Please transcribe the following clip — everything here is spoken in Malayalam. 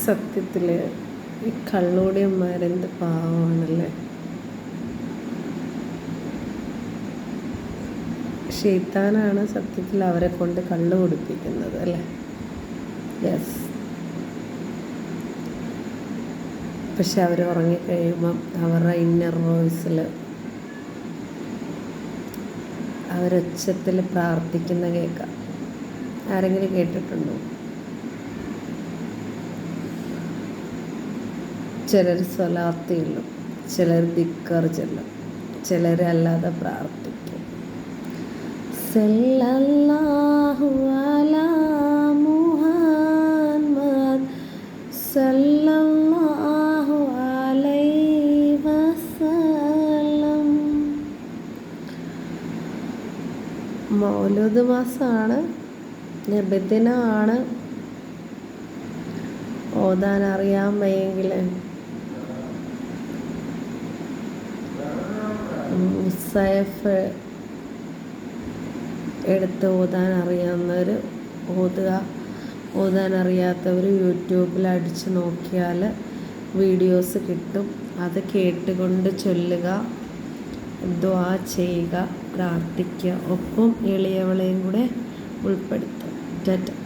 സത്യത്തിൽ ഈ കള്ളുകൂടിയന്മാരെന്ത് പാവമാണല്ലേ. ശൈത്താനാണ് സത്യത്തിൽ അവരെ കൊണ്ട് കള്ളു കുടിപ്പിക്കുന്നത് അല്ലേ. യെസ്. പക്ഷെ അവർ ഉറങ്ങിക്കഴിയുമ്പം അവരുടെ ഇന്നർ വോയിസിൽ അവരൊച്ചത്തിൽ പ്രാർത്ഥിക്കുന്ന കേൾക്കാം. ആരെങ്കിലും കേട്ടിട്ടുണ്ടോ? ചിലർ സ്വലാത്ത് ചൊല്ലും, ചിലർ ദിക്കർ ചൊല്ലും, ചിലർ അല്ലാതെ പ്രാർത്ഥിക്കും. സല്ലല്ലാഹു അലാ മുഹമ്മദ് സല്ലല്ലാഹു അലൈഹി വസല്ലം. മൗലൂദ് മാസമാണ്, നബിദിനമാണ്. ഓതാൻ അറിയാൻ വയ്യെങ്കിൽ മുസഹഫ് എടുത്ത് ഓതാൻ അറിയാവുന്നവർ ഓതുക. ഓതാൻ അറിയാത്തവർ യൂട്യൂബിൽ അടിച്ച് നോക്കിയാൽ വീഡിയോസ് കിട്ടും. അത് കേട്ടുകൊണ്ട് ചൊല്ലുക, ദുആ ചെയ്യുക, പ്രാർത്ഥിക്കുക. ഒപ്പം എളിയവളെയും കൂടെ ഉൾപ്പെടുത്തുക.